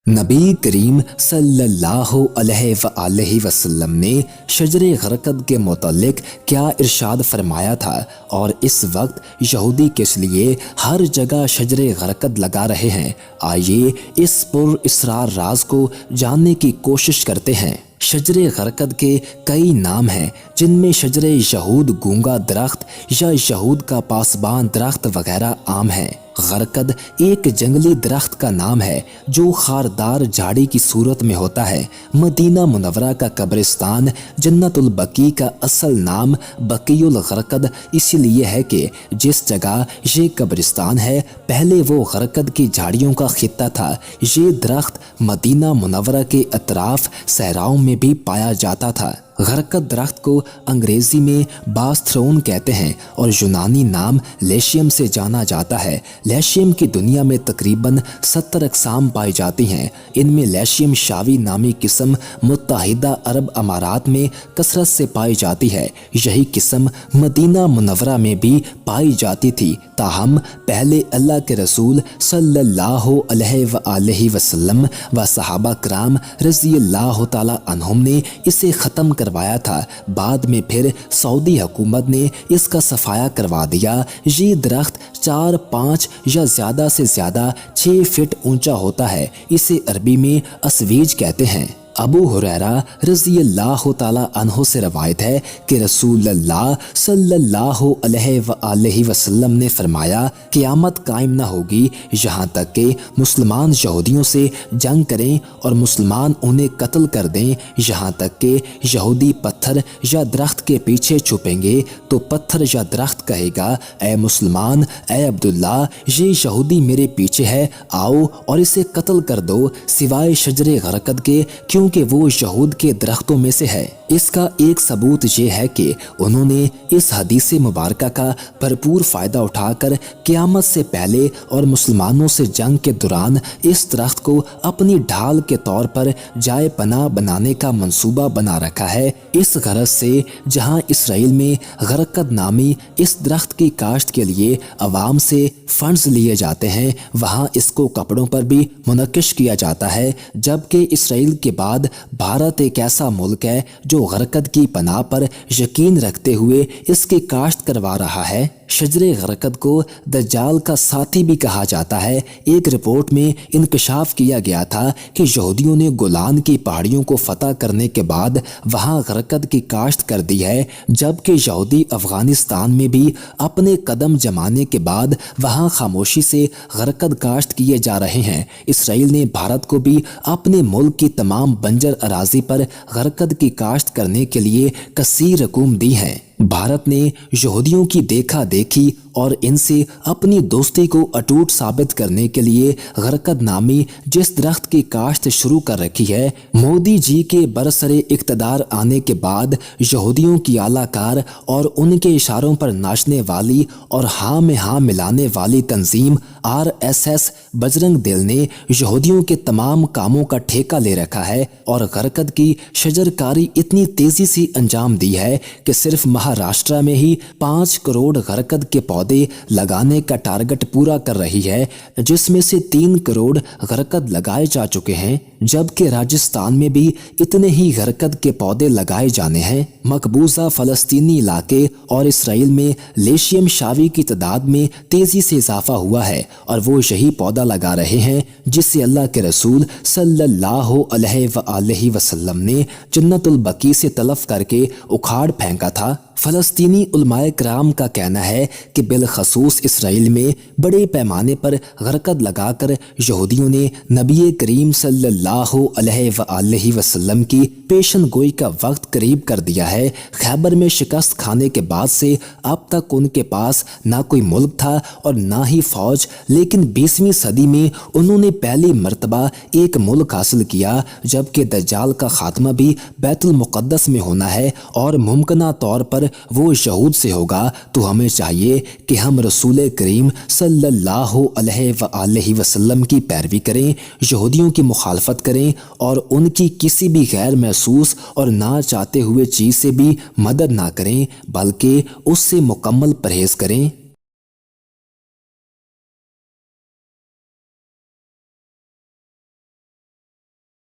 नबी करीम सल्लल्लाहु अलैहि वसल्लम ने शजरे गरकद के मुतल्लिक क्या इरशाद फरमाया था और इस वक्त यहूदी किस लिए हर जगह शजरे गरकद लगा रहे हैं। आइए इस पुर इसरार राज को जानने की कोशिश करते हैं। शजरे गरकद के कई नाम हैं, जिनमें शजरे यहूद गूंगा दरख्त या यहूद का पासबान दरख्त वगैरह आम हैं। गरकद एक जंगली दरख्त का नाम है जो खारदार झाड़ी की सूरत में होता है। मदीना मुनव्वरा का कब्रिस्तान जन्नतुल बकी का असल नाम बकीउल गरकद इसलिए है कि जिस जगह ये कब्रिस्तान है पहले वो गरकद की झाड़ियों का खित्ता था। ये दरख्त मदीना मुनव्वरा के अतराफ सहराओं में भी पाया जाता था। गरकद दरख्त को अंग्रेजी में बास्थ्रोन कहते हैं और यूनानी नाम लेशियम से जाना जाता है। लेशियम की दुनिया में तकरीबन 70 अक़साम पाई जाती हैं। इनमें लेशियम शावी नामी किस्म मुत्तहिदा अरब अमारात में कसरत से पाई जाती है। यही किस्म मदीना मुनव्वरा में भी पाई जाती थी, ताहम पहले अल्लाह के रसूल सल्लल्लाहु अलैहि वसल्लम व सहाबा कराम रज़ियल्लाहु ताला अन्हुम ने इसे ख़त्म करवाया था। बाद में फिर सऊदी हुकूमत ने इसका सफाया करवा दिया। ये दरख्त 4, 5 या ज़्यादा से ज़्यादा 6 फीट ऊंचा होता है। इसे अरबी में अस्वीज कहते हैं। अबू हुरैरा रज़ियल्लाहु ताला अन्हु से रवायत है कि रसूलुल्लाह सल्लल्लाहु अलैहि वसल्लम ने फरमाया, क़यामत कायम न होगी यहाँ तक कि मुसलमान यहूदियों से जंग करें और मुसलमान उन्हें कत्ल कर दें। यहाँ तक कि यहूदी पत्थर या दरख्त के पीछे छुपेंगे तो पत्थर या दरख्त कहेगा, ए मुसलमान, ए अब्दुल्ला, ये यहूदी मेरे पीछे है, आओ और इसे कत्ल कर दो, सिवाय शजरे गरकद के, क्योंकि वो यहूद के दरख्तों में से है। इसका एक सबूत ये है कि उन्होंने इस हदीस मुबारक का भरपूर फ़ायदा उठाकर क़यामत से पहले और मुसलमानों से जंग के दौरान इस दरख्त को अपनी ढाल के तौर पर जाए पनाह बनाने का मंसूबा बना रखा है। इस गरज से जहाँ इसराइल में गरकद नामी इस दरख्त की काश्त के लिए अवाम से फंड्स लिए जाते हैं, वहाँ इसको कपड़ों पर भी मुनक्किश किया जाता है। जबकि इसराइल के बाद भारत एक ऐसा मुल्क है जो गरकद की पनाह पर यकीन रखते हुए इसकी काश्त करवा रहा है। शजरे गरकद को दज्जाल का साथी भी कहा जाता है। एक रिपोर्ट में इंकशाफ किया गया था कि यहूदियों ने गोलान की पहाड़ियों को फतह करने के बाद वहां गरकद की काश्त कर दी है, जबकि यहूदी अफगानिस्तान में भी अपने कदम जमाने के बाद वहां खामोशी से गरकद काश्त किए जा रहे हैं। इसराइल ने भारत को भी अपने मुल्क की तमाम बंजर अराजी पर गरकद की काश्त करने के लिए कसीर रकूम दी है। भारत ने यहूदियों की देखा देखी और इनसे अपनी दोस्ती को अटूट साबित करने के लिए गरकद नामी जिस दरख्त की काश्त शुरू कर रखी है, मोदी जी के बरसरे इक़्तिदार आने के बाद यहूदियों की आलाकार और उनके इशारों पर नाचने वाली और हाँ में हाँ मिलाने वाली तंजीम RSS बजरंग दल ने यहूदियों के तमाम कामों का ठेका ले रखा है और गरकद की शजरकारी इतनी तेजी से अंजाम दी है कि सिर्फ महाराष्ट्र में ही 5 करोड़ गरकद के पौधे लगाने का टारगेट पूरा कर रही है, जिसमें से 3 करोड़ गरकद लगाए जा चुके हैं, जबकि राजस्थान में भी इतने ही गरकद के पौधे लगाए जाने हैं। मकबूजा फलस्तीनी इलाके और इसराइल में लेशियम शावी की तादाद में तेजी से इजाफा हुआ है और वो यही पौधा लगा रहे हैं जिसे अल्लाह के रसूल सल्लल्लाहु अलैहि वसल्लम ने जन्नतुल बकी से तलफ करके उखाड़ फेंका था। फ़लस्तीनी उलमाए कराम का कहना है कि बिलखसूस इसराइल में बड़े पैमाने पर गरकद लगाकर यहूदियों ने नबी करीम सल्लल्लाहु अलैहि वसल्लम की पेशन गोई का वक्त करीब कर दिया है। खैबर में शिकस्त खाने के बाद से अब तक उनके पास ना कोई मुल्क था और ना ही फौज, लेकिन 20वीं सदी में उन्होंने पहली मर्तबा एक मुल्क हासिल किया, जबकि दज्जाल का खात्मा भी बैतुल मुक़द्दस में होना है और मुमकिना तौर पर वो यहूद से होगा। तो हमें चाहिए कि हम रसूल करीम सल्लल्लाहु अलैहि वसल्लम की पैरवी करें, यहूदियों की मुखालफत करें और उनकी किसी भी गैर महसूस और ना चाहते हुए चीज़ से भी मदद ना करें, बल्कि उससे मुकम्मल परहेज़ करें।